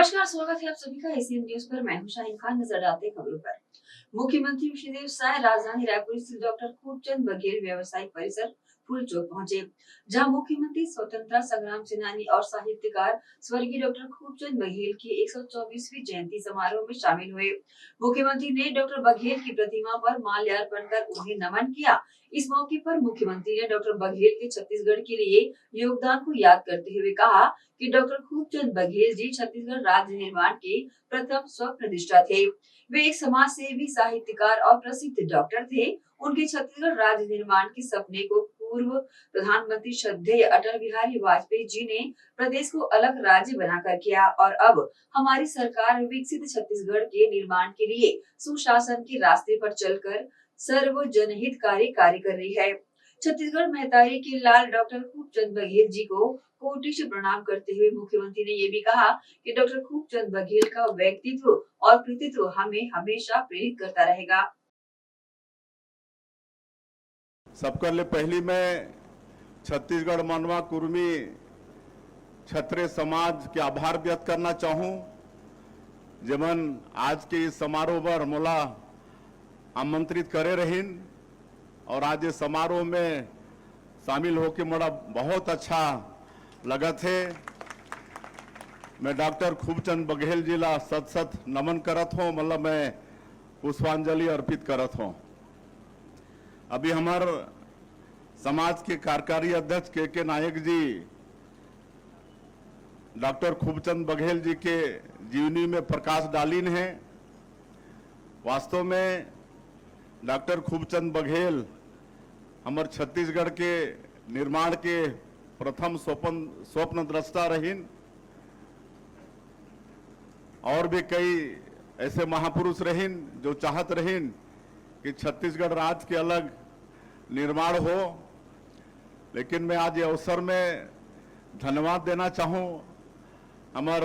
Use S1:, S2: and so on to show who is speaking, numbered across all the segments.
S1: नमस्कार, स्वागत है आप सभी का एसीएन न्यूज पर। मैं हूं शाहीन खान। नजर डालते हैं खबरों पर। मुख्यमंत्री विष्णुदेव साय राजधानी रायपुर स्थित डॉक्टर खूबचंद बघेल व्यवसायिक परिसर फूल चौक पहुंचे, जहां मुख्यमंत्री स्वतंत्रता संग्राम सेनानी और साहित्यकार स्वर्गीय डॉक्टर खूबचंद बघेल की 124वीं जयंती समारोह में शामिल हुए। मुख्यमंत्री ने डॉक्टर बघेल की प्रतिमा पर माल्यार्पण कर उन्हें नमन किया। इस मौके पर मुख्यमंत्री ने डॉक्टर बघेल के छत्तीसगढ़ के लिए योगदान को याद करते हुए कहा कि डॉक्टर खूबचंद बघेल जी छत्तीसगढ़ राज्य निर्माण के प्रथम स्वप्रतिष्ठा थे। वे एक समाज सेवी, साहित्यकार और प्रसिद्ध डॉक्टर थे। उनके छत्तीसगढ़ राज्य निर्माण के सपने को पूर्व प्रधानमंत्री श्रद्धेय अटल बिहारी वाजपेयी जी ने प्रदेश को अलग राज्य बनाकर किया और अब हमारी सरकार विकसित छत्तीसगढ़ के निर्माण के लिए सुशासन के रास्ते पर चलकर सर्व जनहितकारी कार्य कर रही है। छत्तीसगढ़ महतारी के लाल डॉक्टर खूबचंद बघेल जी को कोटिश प्रणाम करते हुए मुख्यमंत्री ने ये भी कहा कि डॉक्टर खूबचंद बघेल का व्यक्तित्व और कृतित्व हमें हमेशा प्रेरित करता रहेगा।
S2: सबकर ले पहली मैं छत्तीसगढ़ मनवा कुर्मी क्षत्रिय समाज के आभार व्यक्त करना चाहूं, जमन आज के इस समारोह पर मोला आमंत्रित करे रहीन और आज इस समारोह में शामिल होकर मोला बहुत अच्छा लगत है। मैं डॉक्टर खूबचंद बघेल जी ला सत सत नमन करत हूँ, मतलब मैं पुष्पांजलि अर्पित करत हूँ। अभी हमार समाज के कार्यकारी अध्यक्ष के नायक जी डॉक्टर खूबचंद बघेल जी के जीवनी में प्रकाश डालीन है। वास्तव में डॉक्टर खूबचंद बघेल हमार छत्तीसगढ़ के निर्माण के प्रथम स्वप्न दृष्टा रहीन और भी कई ऐसे महापुरुष रहीन जो चाहत रहीन कि छत्तीसगढ़ राज्य के अलग निर्माण हो। लेकिन मैं आज ये अवसर में धन्यवाद देना चाहूँ हमार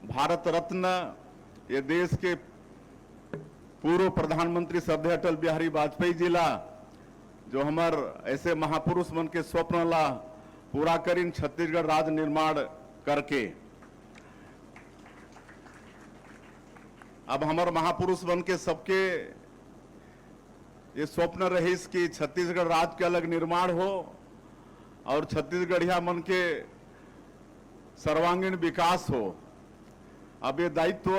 S2: भारत रत्न ये देश के पूर्व प्रधानमंत्री श्रद्धेय अटल बिहारी वाजपेयी जी ला, जो हमार ऐसे महापुरुष मन के स्वप्न ला पूरा करीन छत्तीसगढ़ राज्य निर्माण करके। अब हमार महापुरुष बन के सबके ये स्वप्न रहीस कि छत्तीसगढ़ राज्य के अलग निर्माण हो और छत्तीसगढ़िया मन के सर्वांगीण विकास हो। अब ये दायित्व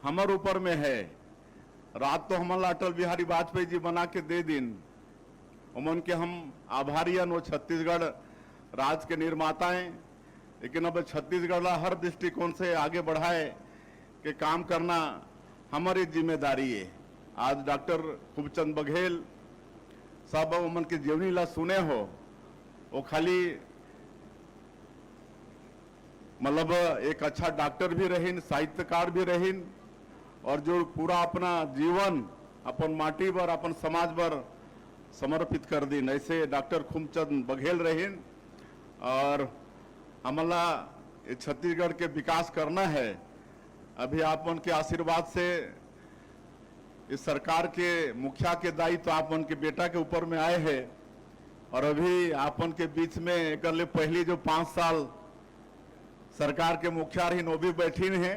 S2: हमार ऊपर में है। रात तो हमारा अटल बिहारी वाजपेयी जी बना के दे दिन, उमन के हम आभारी हैं, वो छत्तीसगढ़ राज्य के निर्माता हैं। लेकिन अब छत्तीसगढ़ ला हर दृष्टिकोण से आगे बढ़ाए के काम करना हमारी जिम्मेदारी है। आज डॉक्टर खूबचंद बघेल सब उमन के जीवनी ला सुने हो, वो खाली मतलब एक अच्छा डॉक्टर भी रहीन, साहित्यकार भी रहीन और जो पूरा अपना जीवन अपन माटी पर अपन समाज पर समर्पित कर दिन, ऐसे डॉक्टर खूबचंद बघेल रहीन। और हमला छत्तीसगढ़ के विकास करना है। अभी आपन के आशीर्वाद से इस सरकार के मुखिया के दायित्व तो आपन के बेटा के ऊपर में आए हैं और अभी आपन के बीच में एक पहली जो 5 साल सरकार के मुखिया रही वो भी बैठीन है।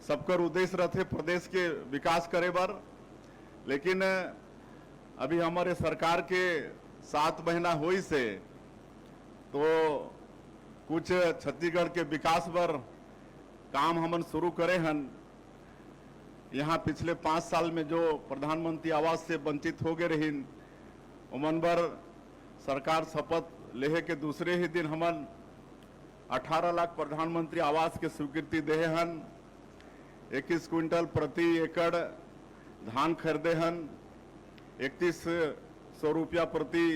S2: सबकर उद्देश्य रहते प्रदेश के विकास करे बर। लेकिन अभी हमारे सरकार के 7 महीना हुई से तो कुछ छत्तीसगढ़ के विकास पर काम हमन शुरू करे हन। यहाँ पिछले 5 साल में जो प्रधानमंत्री आवास से वंचित हो गए रहीन, उमन पर सरकार शपथ लेहे के दूसरे ही दिन हमन 18 लाख प्रधानमंत्री आवास के स्वीकृति दे हन। 21 क्विंटल प्रति एकड़ धान खरीदे हन। 3100 रुपया प्रति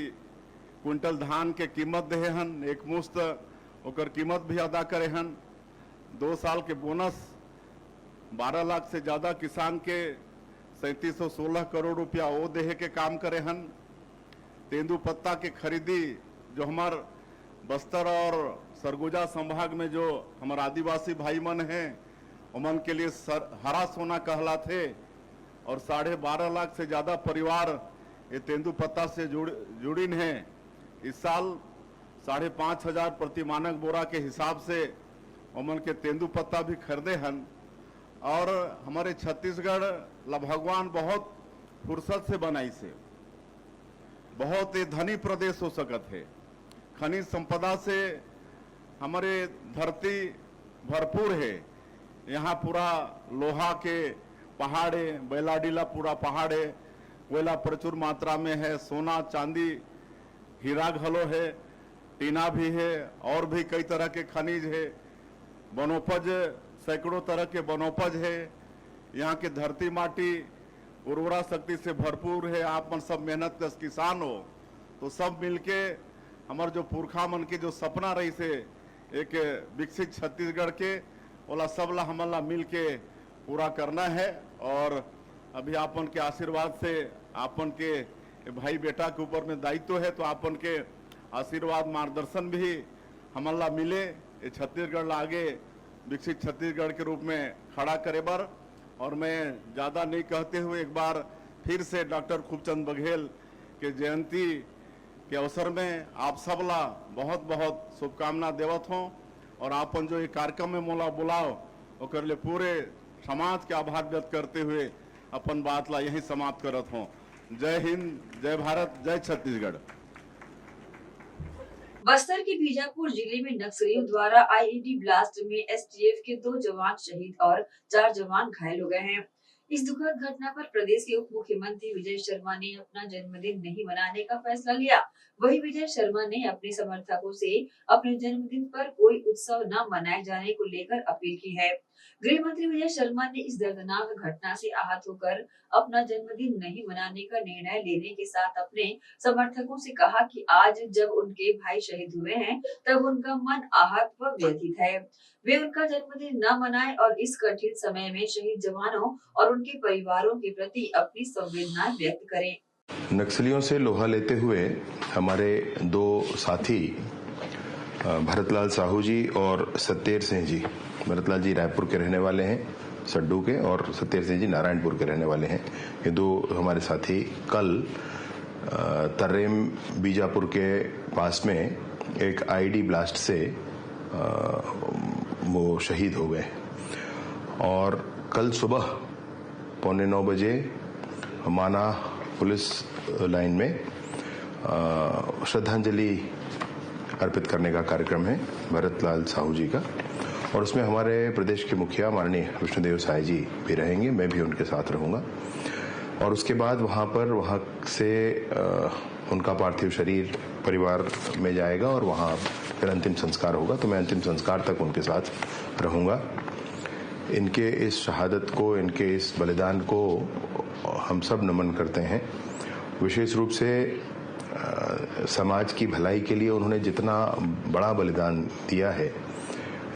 S2: क्विंटल धान के कीमत दे हन। एक मुश्त ओकर कीमत भी अदा करे हन। 2 साल के बोनस 12 लाख से ज़्यादा किसान के 3716 करोड़ रुपया वो देहे के काम करे हन। तेंदू पत्ता के खरीदी जो हमार बस्तर और सरगुजा संभाग में जो हमारे आदिवासी भाई मन हैं उमन के लिए हरा सोना कहलाते और 12.5 लाख से ज़्यादा परिवार ये तेंदू पत्ता से जुड़ीन हैं। इस साल 5,500 प्रति मानक बोरा के हिसाब से ओमन के तेंदु पत्ता भी खरीदे हन। और हमारे छत्तीसगढ़ ला भगवान बहुत फुर्सत से बनाई से, बहुत ही धनी प्रदेश हो सकत है। खनिज संपदा से हमारे धरती भरपूर है। यहाँ पूरा लोहा के पहाड़े, बैलाडीला पूरा पहाड़े, कोयला प्रचुर मात्रा में है, सोना चांदी हीरा घलो है, टीना भी है, और भी कई तरह के खनिज है। वनोपज सैकड़ों तरह के वनोपज है। यहाँ के धरती माटी उर्वरा शक्ति से भरपूर है। आप मन सब मेहनत कस किसान हो, तो सब मिलके हमार जो पुरखा मन के जो सपना रही से एक विकसित छत्तीसगढ़ के, ओला सबला हमला मिल के पूरा करना है। और अभी आपन के आशीर्वाद से आपन के भाई बेटा के ऊपर में दायित्व है, तो आपन के आशीर्वाद मार्गदर्शन भी हमला मिले, ये छत्तीसगढ़ ला आगे विकसित छत्तीसगढ़ के रूप में खड़ा करे बर। और मैं ज़्यादा नहीं कहते हुए एक बार फिर से डॉक्टर खूबचंद बघेल के जयंती के अवसर में आप सबला बहुत बहुत शुभकामना देवत हों। और आपन जो ये कार्यक्रम में मोला बुलाओ, ओकर लिए पूरे समाज के आभार व्यक्त करते हुए अपन बात ला यही समाप्त करत हों। जय हिंद, जय भारत, जय छत्तीसगढ़।
S1: बस्तर के बीजापुर जिले में नक्सलियों द्वारा आईईडी ब्लास्ट में एसटीएफ के 2 जवान शहीद और 4 जवान घायल हो गए हैं। इस दुखद घटना पर प्रदेश के उप मुख्यमंत्री विजय शर्मा ने अपना जन्मदिन नहीं मनाने का फैसला लिया। वहीं विजय शर्मा ने अपने समर्थकों से अपने जन्मदिन पर कोई उत्सव न मनाए जाने को लेकर अपील की है। गृह मंत्री विजय शर्मा ने इस दर्दनाक घटना से आहत होकर अपना जन्मदिन नहीं मनाने का निर्णय लेने के साथ अपने समर्थकों से कहा कि आज जब उनके भाई शहीद हुए हैं, तब उनका मन आहत व व्यथित है। वे उनका जन्मदिन न मनाएं और इस कठिन समय में शहीद जवानों और उनके परिवारों के प्रति अपनी संवेदनाएं व्यक्त करें।
S3: नक्सलियों से लोहा लेते हुए हमारे 2 साथी भरतलाल साहू जी और सत्तेर सिंह जी, भरतलाल जी रायपुर के रहने वाले हैं सड्डू के, और सत्तेर सिंह जी नारायणपुर के रहने वाले हैं। ये 2 हमारे साथी कल तर्रेम बीजापुर के पास में एक आईडी ब्लास्ट से वो शहीद हो गए। और कल सुबह 8:45 बजे माना पुलिस लाइन में श्रद्धांजलि अर्पित करने का कार्यक्रम है भरतलाल साहू जी का, और उसमें हमारे प्रदेश के मुखिया माननीय विष्णुदेव साय जी भी रहेंगे, मैं भी उनके साथ रहूंगा। और उसके बाद वहां से उनका पार्थिव शरीर परिवार में जाएगा और वहां फिर अंतिम संस्कार होगा, तो मैं अंतिम संस्कार तक उनके साथ रहूंगा। इनके इस शहादत को, इनके इस बलिदान को हम सब नमन करते हैं। विशेष रूप से समाज की भलाई के लिए उन्होंने जितना बड़ा बलिदान दिया है,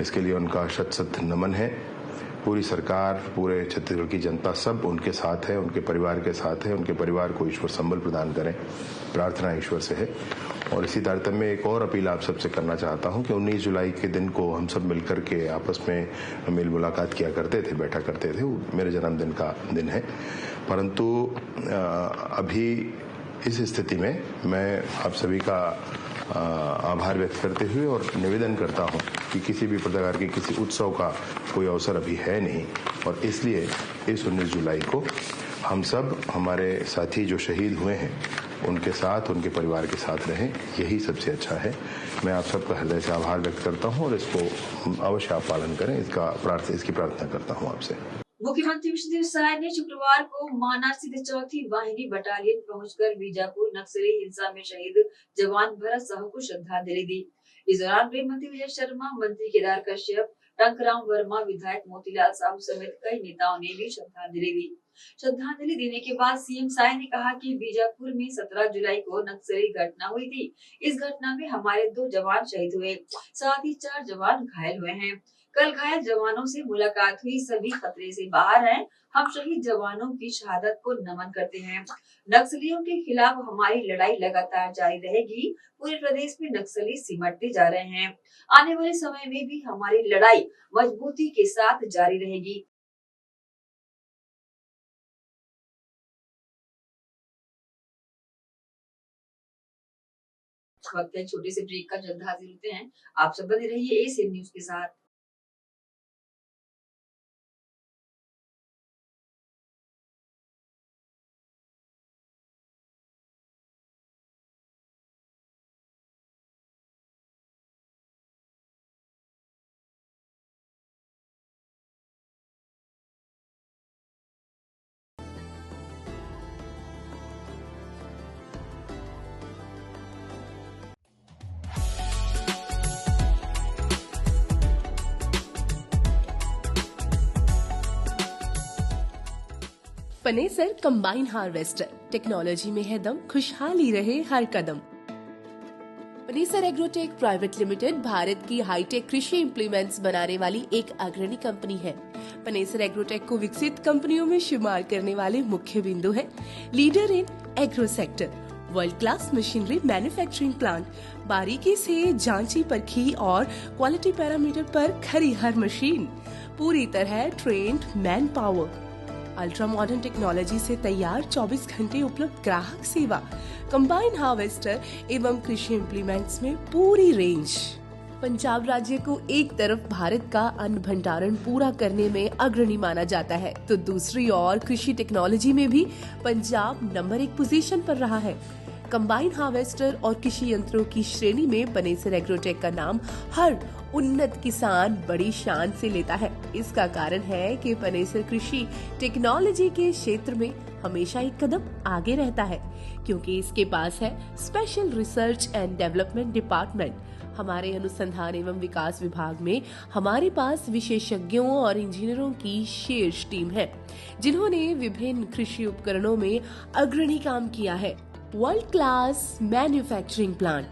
S3: इसके लिए उनका शत-शत नमन है। पूरी सरकार, पूरे छत्तीसगढ़ की जनता सब उनके साथ है, उनके परिवार के साथ है। उनके परिवार को ईश्वर संबल प्रदान करें, प्रार्थना ईश्वर से है। और इसी तारतम्य में एक और अपील आप सबसे करना चाहता हूं कि 19 जुलाई के दिन को हम सब मिलकर के आपस में मेल मुलाकात किया करते थे, बैठा करते थे। वो मेरे जन्मदिन का दिन है, परंतु अभी इस स्थिति में मैं आप सभी का आभार व्यक्त करते हुए और निवेदन करता हूं कि किसी भी प्रकार के किसी उत्सव का कोई अवसर अभी है नहीं, और इसलिए इस 19 जुलाई को हम सब हमारे साथी जो शहीद हुए हैं उनके साथ, उनके परिवार के साथ रहें, यही सबसे अच्छा है। मैं आप सबका हृदय से आभार व्यक्त करता हूं और इसको अवश्य आप पालन करें, इसकी प्रार्थना करता हूं आपसे।
S1: मुख्यमंत्री विष्णुदेव साय ने शुक्रवार को माना स्थित 4वीं वाहिनी बटालियन पहुंचकर बीजापुर नक्सली हिंसा में शहीद जवान भरत साहू को श्रद्धांजलि दी। इस दौरान गृह मंत्री विजय शर्मा, मंत्री केदार कश्यप, टंकराम वर्मा, विधायक मोतीलाल साहू समेत कई नेताओं ने भी श्रद्धांजलि दी। श्रद्धांजलि देने के बाद सीएम साय ने कहा कि बीजापुर में 17 जुलाई को नक्सली घटना हुई थी। इस घटना में हमारे 2 जवान शहीद हुए, साथ ही 4 जवान घायल हुए हैं। कल घायल जवानों से मुलाकात हुई, सभी खतरे से बाहर हैं। हम शहीद जवानों की शहादत को नमन करते हैं। नक्सलियों के खिलाफ हमारी लड़ाई लगातार जारी रहेगी। पूरे प्रदेश में नक्सली सिमटते जा रहे हैं। आने वाले समय में भी हमारी लड़ाई मजबूती के साथ जारी रहेगी। वक्त है छोटे से ब्रेक का, जल्द हाजिर होते हैं। आप सब बने रहिए एसीएन न्यूज के साथ।
S4: पनेसर कंबाइन हार्वेस्टर, टेक्नोलॉजी में है दम, खुशहाली रहे हर कदम। Panesar Agrotech Private Limited Bharat की हाईटेक कृषि इम्प्लीमेंट्स बनाने वाली एक अग्रणी कंपनी है। पनेसर एग्रोटेक को विकसित कंपनियों में शुमार करने वाले मुख्य बिंदु है leader in agro sector, world class machinery manufacturing plant, बारीकी से जांची परखी और क्वालिटी पैरामीटर पर खरी हर मशीन, पूरी तरह trained manpower, ultra modern technology से तैयार 24 घंटे उपलब्ध ग्राहक सेवा, कंबाइन हार्वेस्टर एवं कृषि इम्प्लीमेंट्स में पूरी रेंज। पंजाब राज्य को एक तरफ भारत का अन्न भंडारण पूरा करने में अग्रणी माना जाता है, तो दूसरी ओर कृषि टेक्नोलॉजी में भी पंजाब नंबर 1 पोजीशन पर रहा है। कंबाइन हार्वेस्टर और कृषि यंत्रों की श्रेणी में पनेसर एग्रोटेक का नाम हर उन्नत किसान बड़ी शान से लेता है। इसका कारण है कि पनेसर कृषि टेक्नोलॉजी के क्षेत्र में हमेशा एक कदम आगे रहता है, क्योंकि इसके पास है special research and development department. हमारे अनुसंधान एवं विकास विभाग में हमारे पास विशेषज्ञों और इंजीनियरों की शीर्ष टीम है, जिन्होंने विभिन्न कृषि उपकरणों में अग्रणी काम किया है। World class manufacturing plant,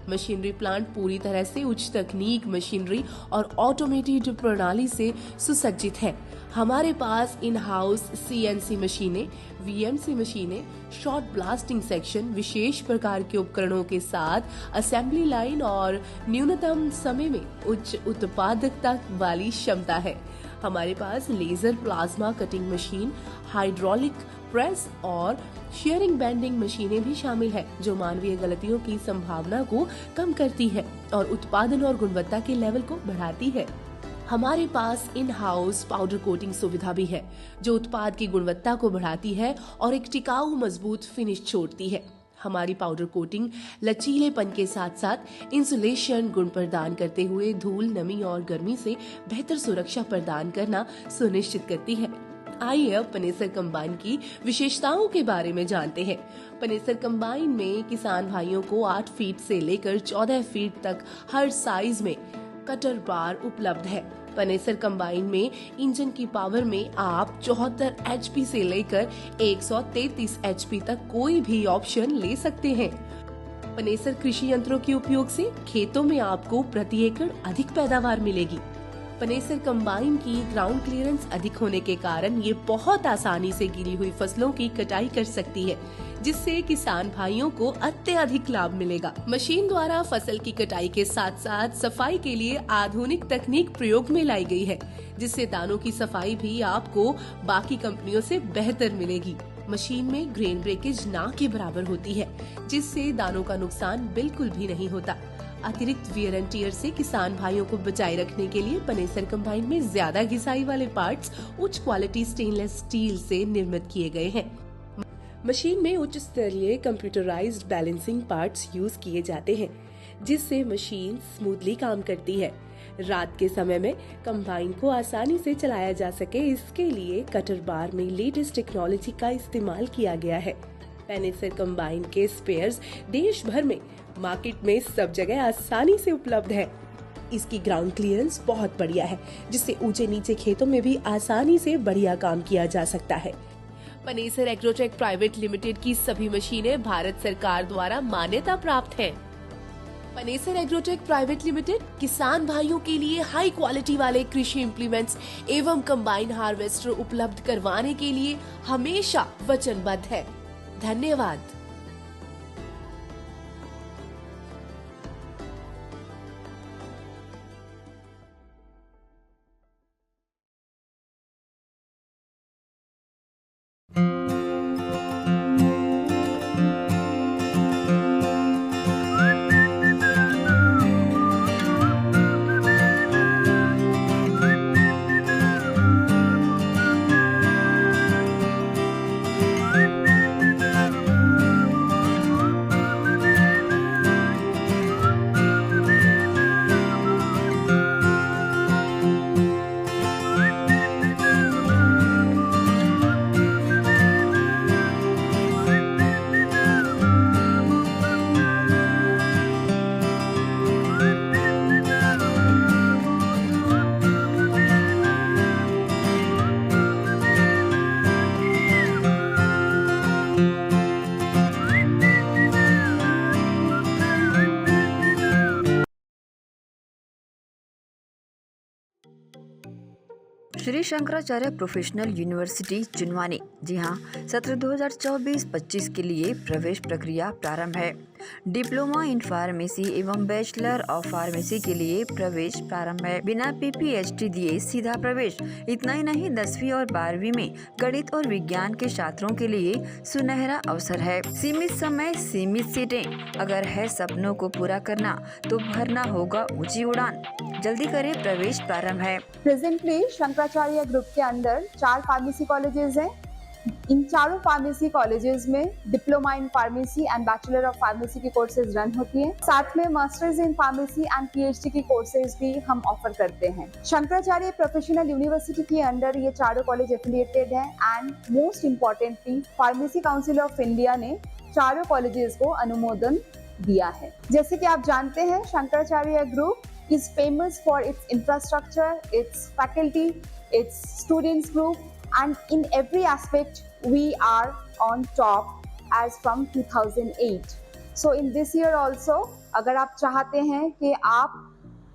S4: machinery plant पूरी तरह से उच्च तकनीक मशीनरी और ऑटोमेटेड प्रणाली से सुसज्जित है। हमारे पास इन हाउस CNC मशीनें, VMC मशीनें, शॉर्ट ब्लास्टिंग सेक्शन, विशेष प्रकार के उपकरणों के साथ असेंबली लाइन और न्यूनतम समय में उच्च उत्पादकता वाली क्षमता है। हमारे पास laser plasma cutting machine, hydraulic press और शेयरिंग बेंडिंग मशीनें भी शामिल है, जो मानवीय गलतियों की संभावना को कम करती है और उत्पादन और गुणवत्ता के लेवल को बढ़ाती है। हमारे पास इन हाउस पाउडर कोटिंग सुविधा भी है, जो उत्पाद की गुणवत्ता को बढ़ाती है और एक टिकाऊ मजबूत फिनिश छोड़ती है। हमारी पाउडर कोटिंग लचीलेपन के साथ साथ इंसुलेशन गुण प्रदान करते हुए धूल, नमी और गर्मी से बेहतर सुरक्षा प्रदान करना सुनिश्चित करती है। आइए अब पनेसर कंबाइन की विशेषताओं के बारे में जानते हैं। पनेसर कंबाइन में किसान भाइयों को 8 फीट से लेकर 14 फीट तक हर साइज में कटर बार उपलब्ध है। पनेसर कंबाइन में इंजन की पावर में आप 74 HP से लेकर 133 HP तक कोई भी ऑप्शन ले सकते हैं। पनेसर कृषि यंत्रों के उपयोग से खेतों में आपको प्रति एकड़ अधिक पैदावार मिलेगी। पनेसर कंबाइन की ग्राउंड क्लियरेंस अधिक होने के कारण ये बहुत आसानी से गिरी हुई फसलों की कटाई कर सकती है, जिससे किसान भाइयों को अत्यधिक लाभ मिलेगा। मशीन द्वारा फसल की कटाई के साथ साथ सफाई के लिए आधुनिक तकनीक प्रयोग में लाई गई है, जिससे दानों की सफाई भी आपको बाकी कंपनियों से बेहतर मिलेगी। मशीन में ग्रेन ब्रेकेज ना के बराबर होती है, जिससे दानों का नुकसान बिल्कुल भी नहीं होता। अतिरिक्त वियर एंड टियर से किसान भाइयों को बचाए रखने के लिए पनेसर कंबाइन में ज्यादा घिसाई वाले पार्ट्स उच्च क्वालिटी स्टेनलेस स्टील से निर्मित किए गए हैं। मशीन में उच्च स्तरीय कंप्यूटराइज्ड बैलेंसिंग पार्ट्स यूज किए जाते हैं, जिससे मशीन स्मूथली काम करती है। रात के समय में कंबाइन को आसानी से चलाया जा सके, इसके लिए कटर बार में लेटेस्ट टेक्नोलॉजी का इस्तेमाल किया गया है। पनेसर कंबाइन के स्पेयर्स देश भर में मार्केट में सब जगह आसानी से उपलब्ध है। इसकी ग्राउंड क्लियरेंस बहुत बढ़िया है, जिससे ऊंचे नीचे खेतों में भी आसानी से बढ़िया काम किया जा सकता है। पनेसर एग्रोटेक प्राइवेट लिमिटेड की सभी मशीनें भारत सरकार द्वारा मान्यता प्राप्त हैं। पनेसर एग्रोटेक प्राइवेट लिमिटेड किसान भाइयों के लिए हाई क्वालिटी वाले कृषि इम्प्लीमेंट्स एवं कंबाइन हार्वेस्टर उपलब्ध करवाने के लिए हमेशा वचनबद्ध है। धन्यवाद।
S5: Shri Shankaracharya Professional University Junwani. जी हाँ, सत्र 2024-25 के लिए प्रवेश प्रक्रिया प्रारंभ है। डिप्लोमा इन फार्मेसी एवं बैचलर ऑफ फार्मेसी के लिए प्रवेश प्रारंभ है। बिना PPHD दिए सीधा प्रवेश। इतना ही नहीं, 10वीं और 12वीं में गणित और विज्ञान के छात्रों के लिए सुनहरा अवसर है। सीमित समय, सीमित सीटें। अगर है सपनों को पूरा करना तो भरना होगा ऊंची उड़ान। जल्दी करें, प्रवेश प्रारंभ है।
S6: प्रेजेंटली शंकराचार्य ग्रुप के अंदर 4 फार्मेसी कॉलेजेस हैं। इन चारों फार्मेसी कॉलेजेस में diploma in pharmacy and bachelor of pharmacy की कोर्सेज रन होती हैं। साथ में masters in pharmacy and PhD की कोर्सेज भी हम ऑफर करते हैं। शंकराचार्य प्रोफेशनल यूनिवर्सिटी के अंदर ये चारों कॉलेज एफिलिएटेड हैं and most importantly pharmacy council of India ने चारों कॉलेजेस को अनुमोदन दिया है। जैसे कि आप जानते हैं, Shankaracharya group is famous for its infrastructure, its faculty, its students group, and in every aspect we are on top as from 2008. So in this year also, अगर आप चाहते हैं कि आप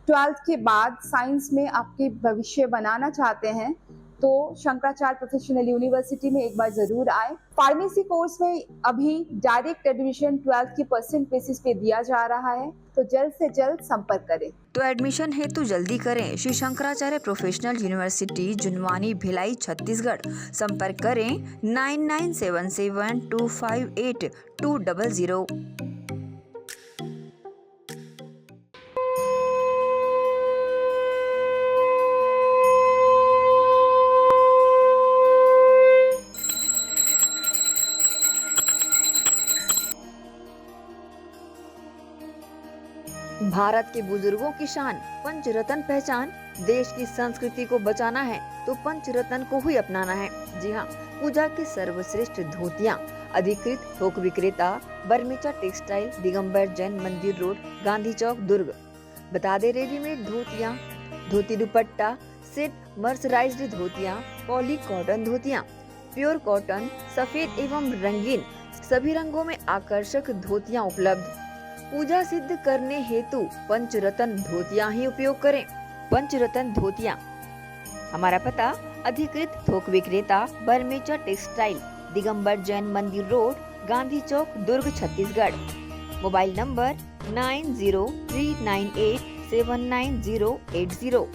S6: 12th के बाद साइंस में आपके भविष्य बनाना चाहते हैं तो शंकराचार्य प्रोफेशनल यूनिवर्सिटी में एक बार जरूर आए। फार्मेसी कोर्स में अभी डायरेक्ट एडमिशन 12th की परसेंट बेसिस पे दिया जा रहा है, तो जल्द से जल्द संपर्क करें।
S5: तो एडमिशन हेतु जल्दी करें। Shri Shankaracharya Professional University Junwani, Bhilai, Chhattisgarh. संपर्क करें 9977258200। भारत के बुजुर्गों की शान, पंचरत्न पहचान। देश की संस्कृति को बचाना है तो पंचरत्न को ही अपनाना है। जी हाँ, पूजा की सर्वश्रेष्ठ धोतियाँ। अधिकृत थोक विक्रेता बर्मेचा टेक्सटाइल, दिगंबर जैन मंदिर रोड, गांधी चौक, दुर्ग। बता दे, रेडीमेड धोतियाँ, धोती दुपट्टा सेट, मर्सराइज्ड धोतियाँ, पॉली कॉटन धोतियाँ, प्योर कॉटन, सफेद एवं रंगीन सभी रंगों में आकर्षक धोतियाँ उपलब्ध। पूजा सिद्ध करने हेतु पंचरत्न धोतियां ही उपयोग करें। पंचरत्न धोतियां। हमारा पता: अधिकृत थोक विक्रेता बर्मेचा textile, Digambar Jain Mandir Road, Gandhi Chowk, Durg, Chhattisgarh. Mobile number 9039879080।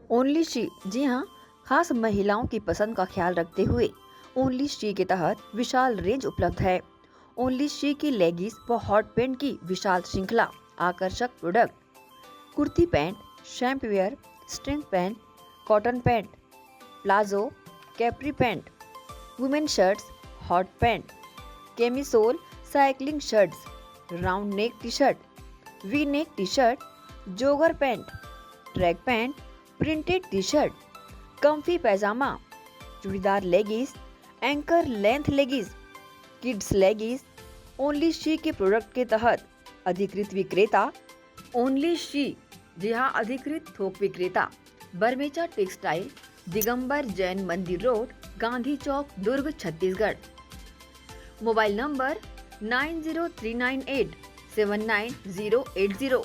S5: Only She. जी हाँ, खास महिलाओं की पसंद का ख्याल रखते हुए ओनली शी के तहत विशाल रेंज उपलब्ध है। ओनली शी की लेगिस व हॉट पैंट की विशाल श्रृंखला, आकर्षक product, kurti pant, shape wear, string pant, cotton pant, palazzo, capri pant, women shirts, hot pant, camisole, cycling shirts, round neck T shirt, V neck T shirt, jogger pant, track pant, printed T shirt, comfy pyjama, churidar leggings, ankle length leggings, kids leggings. Only She के product के तहत अधिकृत विक्रेता only She. जी हाँ, अधिकृत थोक विक्रेता बर्मेचा textile, Digambar Jain Mandir Road, Gandhi Chowk, Durg, Chhattisgarh. Mobile number 9039879080।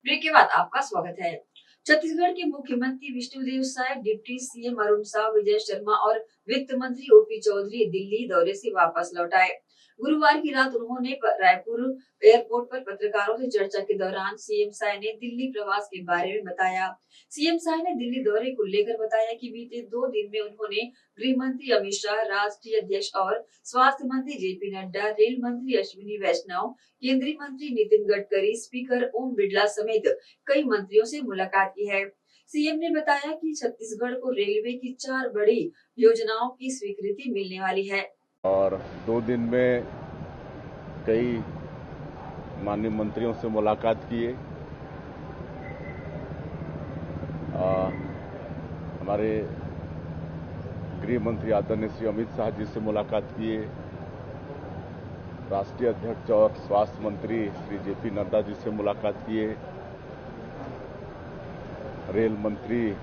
S1: Break के बाद आपका स्वागत है। छत्तीसगढ़ के मुख्यमंत्री विष्णुदेव साय, डिप्टी सीएम अरुण साव, विजय शर्मा और वित्त मंत्री ओपी चौधरी दिल्ली दौरे से वापस लौट आए। गुरुवार की रात उन्होंने रायपुर एयरपोर्ट पर पत्रकारों से चर्चा के दौरान सीएम साय ने दिल्ली प्रवास के बारे में बताया। सीएम साय ने दिल्ली दौरे को लेकर बताया कि बीते 2 दिन में उन्होंने गृह मंत्री अमित शाह, राष्ट्रीय अध्यक्ष और स्वास्थ्य मंत्री जेपी नड्डा, रेल मंत्री अश्विनी वैष्णव, केंद्रीय मंत्री नितिन गडकरी, स्पीकर ओम बिरला समेत कई मंत्रियों से मुलाकात की है। सीएम ने बताया कि छत्तीसगढ़ को रेलवे की 4 बड़ी योजनाओं की स्वीकृति मिलने वाली है
S2: और 2 दिन में कई माननीय मंत्रियों से मुलाकात किए। हमारे गृह मंत्री आदरणीय श्री अमित शाह जी से मुलाकात किए, राष्ट्रीय अध्यक्ष और स्वास्थ्य मंत्री श्री जेपी नड्डा जी से मुलाकात किए, रेल मंत्री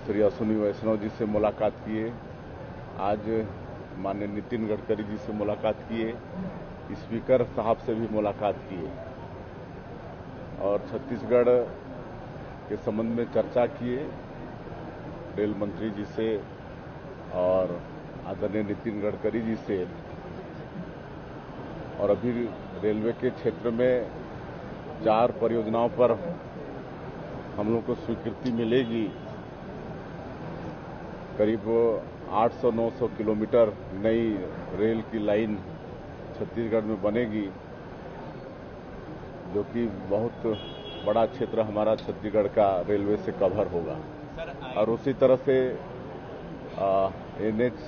S2: श्री अश्विनी वैष्णव जी से मुलाकात किए, आज माननीय नितिन गडकरी जी से मुलाकात किए, स्पीकर साहब से भी मुलाकात किए और छत्तीसगढ़ के संबंध में चर्चा किए रेल मंत्री जी से और आदरणीय नितिन गडकरी जी से। और अभी रेलवे के क्षेत्र में 4 परियोजनाओं पर हम लोग को स्वीकृति मिलेगी। करीब 800-900 किलोमीटर नई रेल की लाइन छत्तीसगढ़ में बनेगी, जो कि बहुत बड़ा क्षेत्र हमारा छत्तीसगढ़ का रेलवे से कवर होगा। और उसी तरह से NH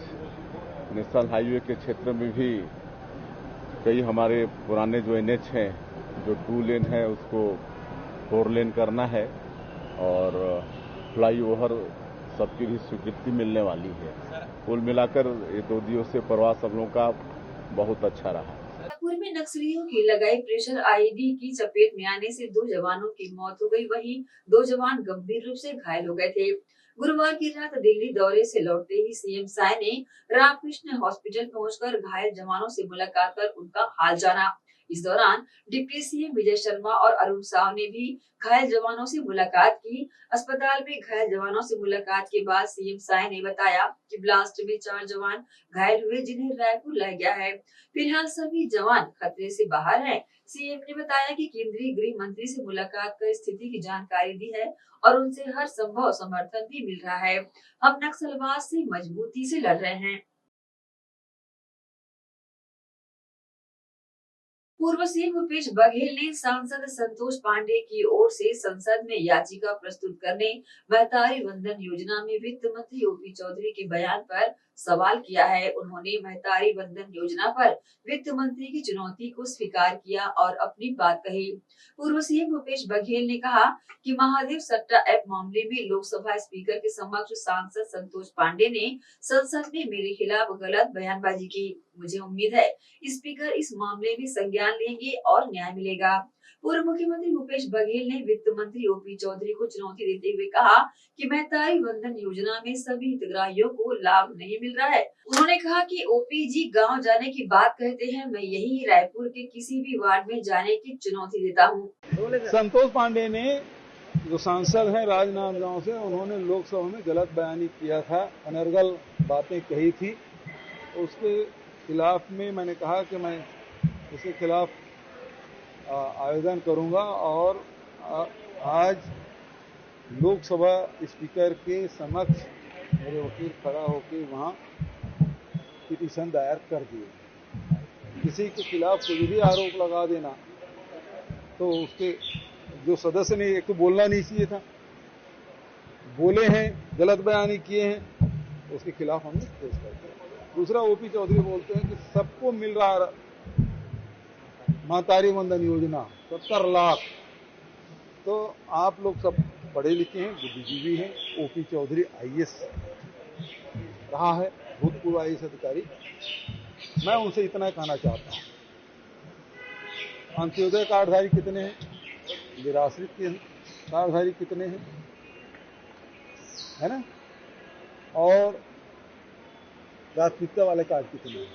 S2: नेशनल हाईवे के क्षेत्र में भी कई हमारे पुराने जो NH हैं, जो 2 लेन है उसको 4 लेन करना है और फ्लाईओवर सबकी भी स्वीकृति मिलने वाली है। कुल मिलाकर ये 2 दिवसीय प्रवास हम लोगों का बहुत अच्छा रहा।
S1: गोरखपुर में नक्सलियों की लगाई प्रेशर आईईडी की चपेट में आने से 2 जवानों की मौत हो गई, वहीं 2 जवान गंभीर रूप से घायल हो गए थे। गुरुवार की रात दिल्ली दौरे से लौटते ही सीएम साय ने रामकृष्ण हॉस्पिटल पहुंचकर घायल जवानों से मुलाकात कर उनका हाल जाना। इस दौरान डिप्टी सीएम विजय शर्मा और अरुण साव ने भी घायल जवानों से मुलाकात की। अस्पताल में घायल जवानों से मुलाकात के बाद सीएम साय ने बताया कि ब्लास्ट में 4 जवान घायल हुए, जिन्हें रायपुर लाया गया है। फिलहाल सभी जवान खतरे से बाहर हैं। सीएम ने बताया कि केंद्रीय गृह मंत्री से मुलाकात कर स्थिति की जानकारी दी है और उनसे हर संभव समर्थन भी मिल रहा है। हम नक्सलवाद से मजबूती से लड़ रहे हैं। पूर्व सीएम भूपेश बघेल ने सांसद संतोष पांडे की ओर से संसद में याचिका प्रस्तुत करने महतारी वंदन योजना में वित्त मंत्री ओपी चौधरी के बयान पर सवाल किया है। उन्होंने महतारी वंदन योजना पर वित्त मंत्री की चुनौती को स्वीकार किया और अपनी बात कही। पूर्व सीएम भूपेश बघेल ने कहा कि महादेव सट्टा ऐप मामले में लोकसभा स्पीकर के समक्ष सांसद संतोष पांडे ने संसद में मेरे खिलाफ गलत बयानबाजी की। मुझे उम्मीद है स्पीकर इस मामले में संज्ञान लेंगे और न्याय मिलेगा। पूर्व मुख्यमंत्री भूपेश बघेल ने वित्त मंत्री ओपी चौधरी को चुनौती देते हुए कहा कि महतारी वंदन योजना में सभी हितग्राहियों को लाभ नहीं मिल रहा है। उन्होंने कहा कि ओपी जी गाँव जाने की बात कहते हैं, मैं यही रायपुर के किसी भी वार्ड में जाने की चुनौती देता हूँ।
S7: संतोष पांडे ने जो सांसद हैं राजनांदगांव से, उन्होंने लोकसभा में गलत बयानी किया था, अनर्गल बातें कही थी। उसके खिलाफ में मैंने कहा कि मैं उसके खिलाफ आवेदन करूंगा और आज लोकसभा स्पीकर के समक्ष मेरे वकील खड़ा होकर वहां पिटीशन दायर कर दिए। किसी के खिलाफ कोई भी आरोप लगा देना तो उसके जो सदस्य ने एक तो बोलना नहीं चाहिए था, बोले हैं, गलत बयानी किए हैं, उसके खिलाफ हमने केस कर दिया। दूसरा, ओपी चौधरी बोलते हैं कि सबको मिल रहा महतारी वंदन योजना 70 लाख। तो आप लोग सब पढ़े लिखे हैं, बुद्धिजीवी हैं। ओपी चौधरी आईएएस रहा है, भूतपूर्व आईएएस अधिकारी। मैं उनसे इतना कहना चाहता हूं, अंत्योदय कार्डधारी कितने हैं, निराश्रित के कार्डधारी कितने हैं, है ना, और प्राथमिकता वाले कार्ड कितने हैं,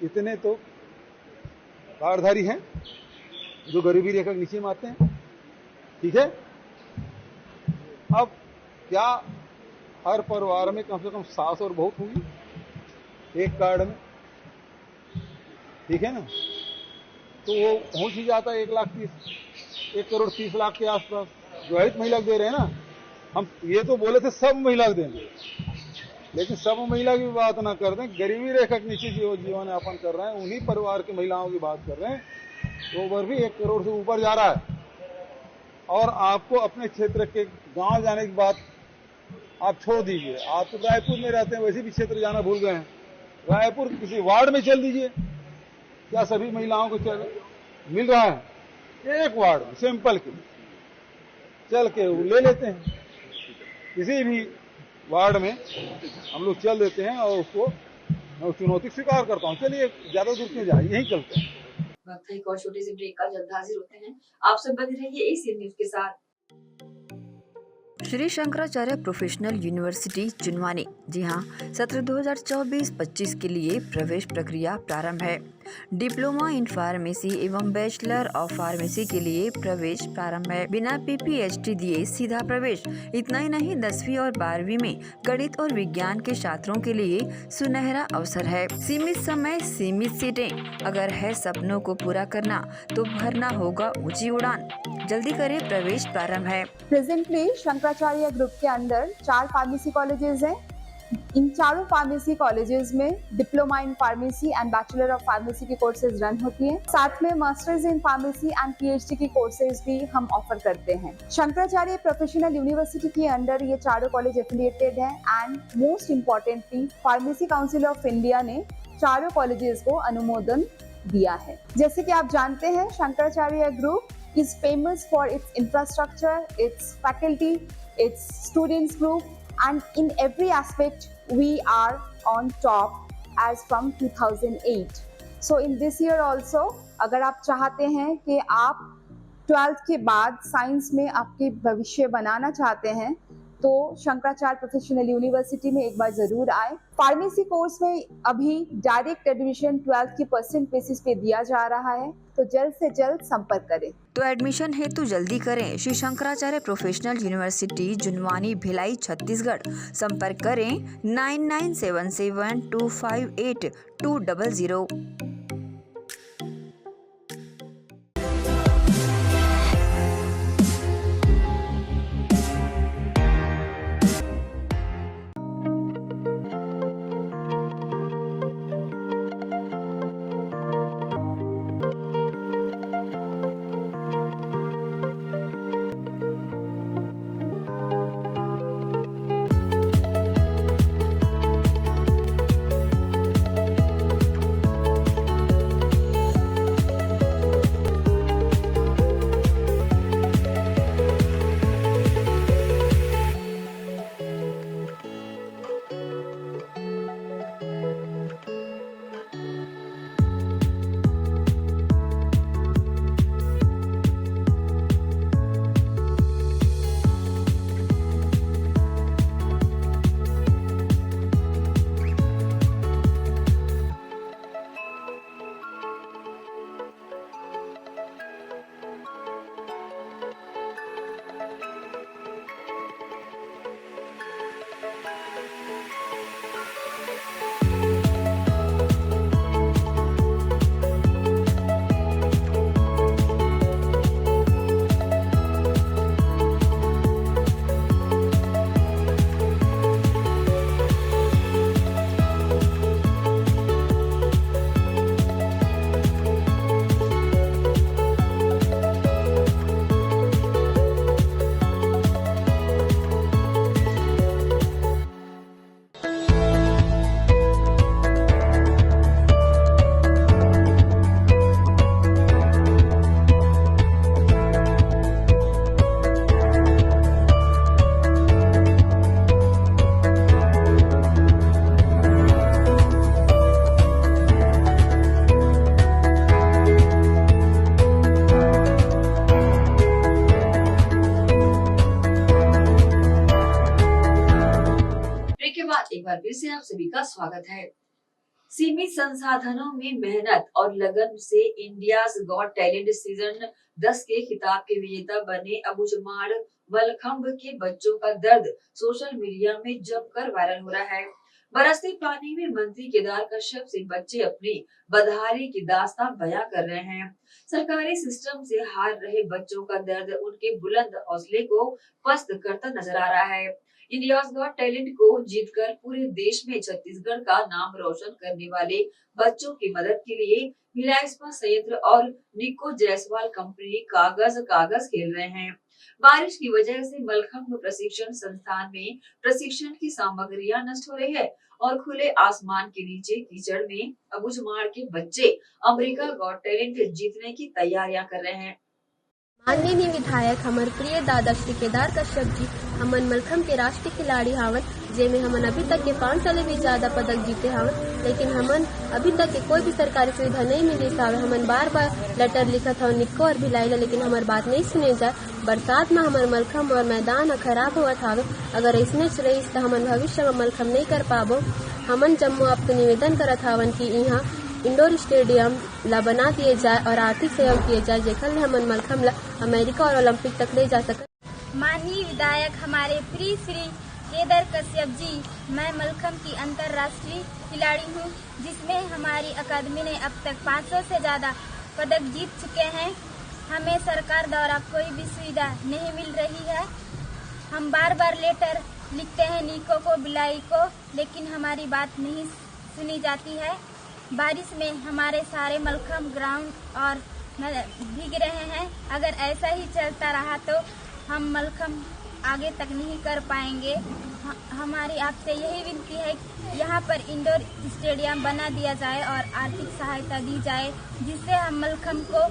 S7: इतने तो कार्डधारी हैं जो गरीबी रेखा के नीचे में आते हैं। ठीक है, अब क्या हर परिवार में कम से कम सास और बहू होंगी एक कार्ड में? ठीक है ना, तो वो पहुंच ही जाता है 1 करोड़ 30 लाख के आसपास। जो रहित महिला दे रहे हैं ना, हम ये तो बोले थे सब महिला देंगे, लेकिन सब महिला की बात ना कर दें, गरीबी रेखा के नीचे जो जीवन यापन कर रहे हैं उन्हीं परिवार की महिलाओं की बात कर रहे हैं। तो ओवर भी 1 करोड़ से ऊपर जा रहा है। और आपको अपने क्षेत्र के गांव जाने की बात आप छोड़ दीजिए, आप तो रायपुर में रहते हैं, वैसे भी क्षेत्र जाना भूल गए हैं। रायपुर किसी वार्ड में चल दीजिए, क्या सभी महिलाओं को मिल रहा है? एक वार्ड में सिंपल के चल के ले लेते हैं, किसी भी वार्ड में हम लोग चल देते हैं और उसको मैं चुनौती स्वीकार करता हूँ। चलिए ज्यादा दूर क्यों जाए, यही चलते हैं।
S1: वक्त है एक और छोटी सी ब्रेक का, जल्द हाजिर होते हैं। आप सब बने रहिए एसीएन न्यूज के साथ।
S5: श्री शंकराचार्य प्रोफेशनल यूनिवर्सिटी जुनवानी, जी हाँ, सत्र 2024-25 के लिए प्रवेश प्रक्रिया प्रारंभ है। डिप्लोमा इन फार्मेसी एवं बैचलर ऑफ फार्मेसी के लिए प्रवेश प्रारंभ है। बिना PPHD दिए सीधा प्रवेश। इतना ही नहीं, 10वीं और 12वीं में गणित और विज्ञान के छात्रों के लिए सुनहरा अवसर है। सीमित समय, सीमित सीटें। अगर है सपनों को पूरा करना तो भरना होगा ऊंची उड़ान। जल्दी करें, प्रवेश प्रारंभ है।
S6: प्रेजेंटली शंकराचार्य ग्रुप के अंदर 4 फार्मेसी कॉलेजेस हैं। इन चारों फार्मेसी कॉलेजेस में diploma in pharmacy and bachelor of pharmacy की कोर्सेज रन होती हैं। साथ में masters in pharmacy and PhD की कोर्सेज भी हम ऑफर करते हैं। शंकराचार्य प्रोफेशनल यूनिवर्सिटी के अंदर ये चारों कॉलेज एफिलिएटेड हैं and most importantly pharmacy council of India ने चारों कॉलेजेस को अनुमोदन दिया है। जैसे कि आप जानते हैं, Shankaracharya group is famous for its infrastructure, its faculty, its students group, and in every aspect we are on top as from 2008. So in this year also, अगर आप चाहते हैं कि आप 12th के बाद साइंस में आपके भविष्य बनाना चाहते हैं, तो शंकराचार्य प्रोफेशनल यूनिवर्सिटी में एक बार जरूर आए। फार्मेसी कोर्स में अभी डायरेक्ट एडमिशन 12th की % बेसिस पे दिया जा रहा है, तो जल्द से जल्द संपर्क करें।
S5: तो एडमिशन हेतु जल्दी करें श्री शंकराचार्य प्रोफेशनल यूनिवर्सिटी जुनवानी भिलाई छत्तीसगढ़। संपर्क करें 9977258200।
S1: एक बार फिर से आप सभी का स्वागत है। सीमित संसाधनों में मेहनत और लगन से इंडियाज गॉट टैलेंट सीजन 10 के खिताब के विजेता बने अबुझमाड़ मलखंभ के बच्चों का दर्द सोशल मीडिया में जमकर वायरल हो रहा है। बरसते पानी में मंत्री केदार कश्यप से बच्चे अपनी बदहाली की दास्तां बयां कर रहे हैं। सरकारी सिस्टम से हार रहे बच्चों का दर्द उनके बुलंद हौसले को पस्त करता नजर आ रहा है। इंडियाज गॉट टैलेंट को जीतकर पूरे देश में छत्तीसगढ़ का नाम रोशन करने वाले बच्चों की मदद के लिए भिलाई इस्पात संयंत्र और निको जायसवाल कंपनी कागज खेल रहे हैं। बारिश की वजह से मलखंभ प्रशिक्षण संस्थान में प्रशिक्षण की सामग्रियां नष्ट हो रही है और खुले आसमान के नीचे कीचड़ में अबुझमाड़ के बच्चे अमेरिका गॉट टैलेंट जीतने की तैयारियां कर रहे हैं।
S8: माननीय विधायक हमारे प्रिय दादा श्री केदार कश्यप जी हमन मलखंभ के राष्ट्रीय खिलाड़ी हावन, जेमे हमन अभी तक के 5 साल भी ज्यादा पदक जीते हावन, लेकिन हमन अभी तक के कोई भी सरकारी सुविधा नहीं मिली सावे। हमन बार बार लेटर लिखत हवन निक्को और भिलाई ला, लेकिन हमार बात नहीं सुने जाए। बरसात में हमार मलखंभ और मैदान खराब हुआ था, अगर इसने रही तो हमन भविष्य में मलखंभ नहीं कर पाबो। हमन जम्मू आपसे निवेदन करत हवन की यहाँ इंडोर स्टेडियम ला बना दिए जाए और आर्थिक सहयोग किए जाए, जेकर हमन मलखंभ ला अमेरिका और ओलंपिक तक ले जा सके।
S9: माननीय विधायक हमारे प्रिय श्री केदार कश्यप जी, मैं मलखंभ की अंतर्राष्ट्रीय खिलाड़ी हूँ, जिसमें हमारी अकादमी ने अब तक 500 से ज्यादा पदक जीत चुके हैं। हमें सरकार द्वारा कोई भी सुविधा नहीं मिल रही है। हम बार बार लेटर लिखते हैं निको को, भिलाई को, लेकिन हमारी बात नहीं सुनी जाती है। बारिश में हमारे सारे मलखंभ ग्राउंड और भीग रहे हैं। अगर ऐसा ही चलता रहा तो हम मलखंभ आगे तक नहीं कर पाएंगे। हमारी आपसे यही विनती है कि यहाँ पर इंडोर स्टेडियम बना दिया जाए और आर्थिक सहायता दी जाए, जिससे हम मलखंभ को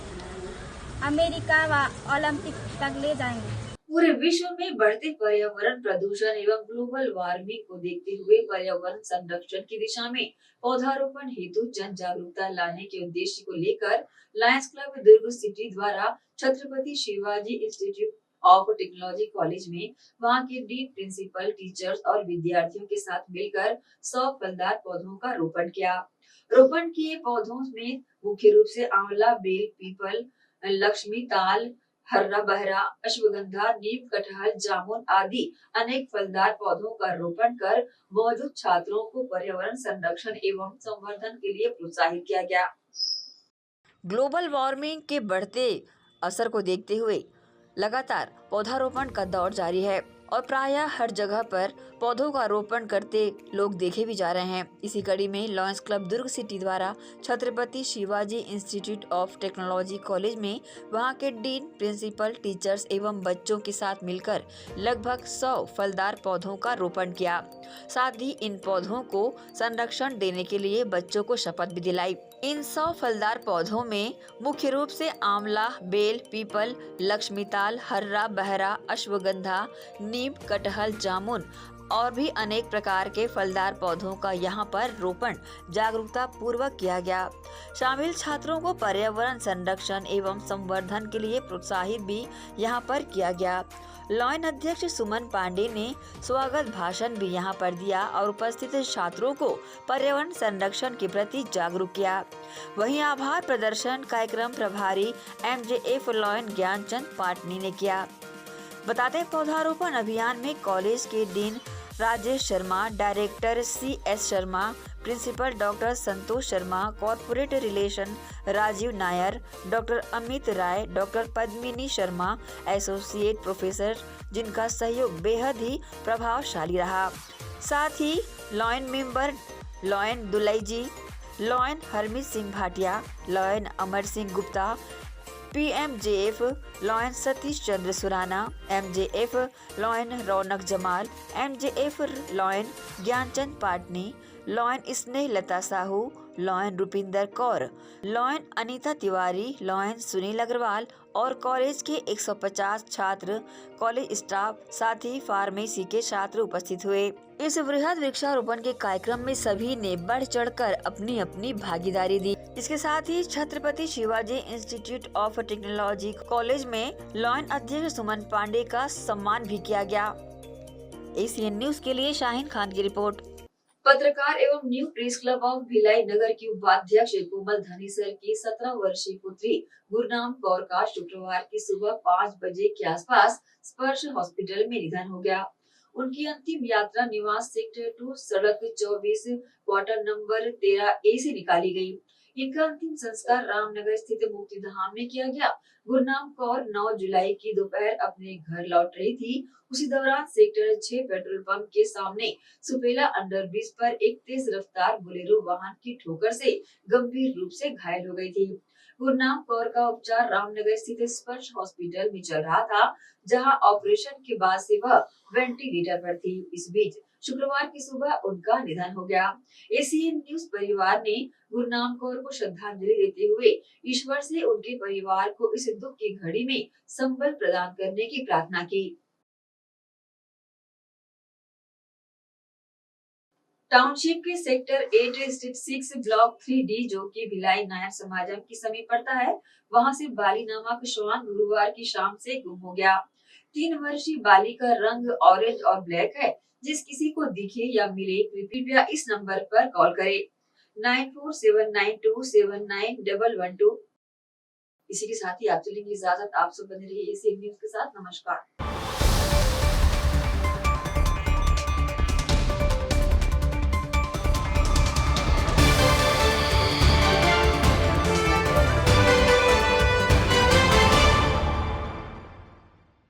S9: अमेरिका व ओलंपिक तक ले जाएंगे।
S1: पूरे विश्व में बढ़ते पर्यावरण प्रदूषण एवं ग्लोबल वार्मिंग को देखते हुए पर्यावरण संरक्षण की दिशा में पौधारोपण हेतु जन जागरूकता लाने के उद्देश्य को लेकर लायंस क्लब दुर्ग सिटी द्वारा Chhatrapati Shivaji Institute of Technology college में वहां के डीन, प्रिंसिपल, टीचर्स और विद्यार्थियों के साथ मिलकर 100 फलदार पौधों का रोपण किया। रोपण किए पौधों में मुख्य रूप से आंवला, बेल, पीपल, लक्ष्मी, ताल, हर्रा बहरा, अश्वगंधा, नीम, कटहल, जामुन आदि अनेक फलदार पौधों का रोपण कर मौजूद छात्रों को पर्यावरण संरक्षण एवं संवर्धन के लिए प्रोत्साहित किया गया।
S5: ग्लोबल वार्मिंग के बढ़ते असर को देखते हुए लगातार पौधारोपण का दौर जारी है और प्रायः हर जगह पर पौधों का रोपण करते लोग देखे भी जा रहे हैं। इसी कड़ी में लॉयंस क्लब दुर्ग सिटी द्वारा Chhatrapati Shivaji Institute of Technology college में वहां के डीन, प्रिंसिपल, टीचर्स एवं बच्चों के साथ मिलकर लगभग 100 फलदार पौधों का रोपण किया। साथ ही इन पौधों को संरक्षण देने के लिए बच्चों को शपथ भी दिलाई। इन 100 फलदार पौधों में मुख्य रूप से आंवला, बेल, पीपल, लक्ष्मीताल, हर्रा बहरा, अश्वगंधा, नीम, कटहल, जामुन और भी अनेक प्रकार के फलदार पौधों का यहाँ पर रोपण जागरूकता पूर्वक किया गया। शामिल छात्रों को पर्यावरण संरक्षण एवं संवर्धन के लिए प्रोत्साहित भी यहाँ पर किया गया। लॉयन अध्यक्ष सुमन पांडे ने स्वागत भाषण भी यहाँ पर दिया और उपस्थित छात्रों को पर्यावरण संरक्षण के प्रति जागरूक किया। वहीं आभार प्रदर्शन कार्यक्रम प्रभारी MJF लॉयन ज्ञानचंद पाटनी ने किया। बताते पौधारोपण अभियान में कॉलेज के dean Rajesh Sharma, director CS Sharma, principal doctor Santosh Sharma, corporate relation Rajeev Nair, doctor Amit Rai, doctor Padmini Sharma, associate professor जिनका सहयोग बेहद ही प्रभावशाली रहा। साथ ही lion member lion Dulai ji, lion Harmeet Singh Bhatia, lion Amar Singh Gupta, PMJF lion Satish Chandra Surana, MJF lion Raunak Jamal, MJF lion Gyanchand Patni, lion Sneh Lata Sahu, lion Rupinder Kaur, lion Anita Tiwari, lion Sunil Agarwal और कॉलेज के 150 छात्र, कॉलेज स्टाफ, साथ ही फार्मेसी के छात्र उपस्थित हुए। इस वृहद वृक्षारोपण के कार्यक्रम में सभी ने बढ़ चढ़कर अपनी अपनी भागीदारी दी। इसके साथ ही Chhatrapati Shivaji Institute of Technology college में लॉयन अध्यक्ष सुमन पांडे का सम्मान भी किया गया। ACN न्यूज के लिए शाहीन खान की रिपोर्ट।
S1: पत्रकार एवं New Press Club of Bhilai Nagar की उपाध्यक्ष कोमल धनीसर की 17 वर्षीय पुत्री गुरनाम कौर का शुक्रवार की सुबह 5 बजे के आसपास स्पर्श हॉस्पिटल में निधन हो गया। उनकी अंतिम यात्रा निवास सेक्टर 2 सड़क 24 क्वार्टर नंबर 13A से निकाली गई। इनका अंतिम संस्कार रामनगर स्थित मुक्ति धाम में किया गया। गुरनाम कौर 9 जुलाई की दोपहर अपने घर लौट रही थी। उसी दौरान सेक्टर 6 पेट्रोल पंप के सामने सुपेला अंडरब्रिज पर एक तेज रफ्तार बोलेरो वाहन की ठोकर से गंभीर रूप से घायल हो गई थी। गुरनाम कौर का उपचार रामनगर स्थित स्पर्श हॉस्पिटल में चल रहा था, जहां ऑपरेशन के बाद से वह वेंटिलेटर पर थी। इस बीच शुक्रवार की सुबह उनका निधन हो गया। ACN न्यूज परिवार ने गुरनाम कौर को श्रद्धांजलि देते हुए ईश्वर से उनके परिवार को इस दुख की घड़ी में संबल प्रदान करने की प्रार्थना की। टाउनशिप के सेक्टर 8 स्थित 6 ब्लॉक 3D जो कि भिलाई नायर समाजम की समीप पड़ता है, वहां से बाली नामक श्वान गुरुवार की शाम से गुम हो गया। 3 वर्षीय बाली का रंग ऑरेंज और ब्लैक है। जिस किसी को दिखे या मिले कृपया इस नंबर पर कॉल करें 9479279112। इसी के साथ ही आप चलेंगे इजाजत। आप सब बने रहिए ACN न्यूज के साथ। नमस्कार।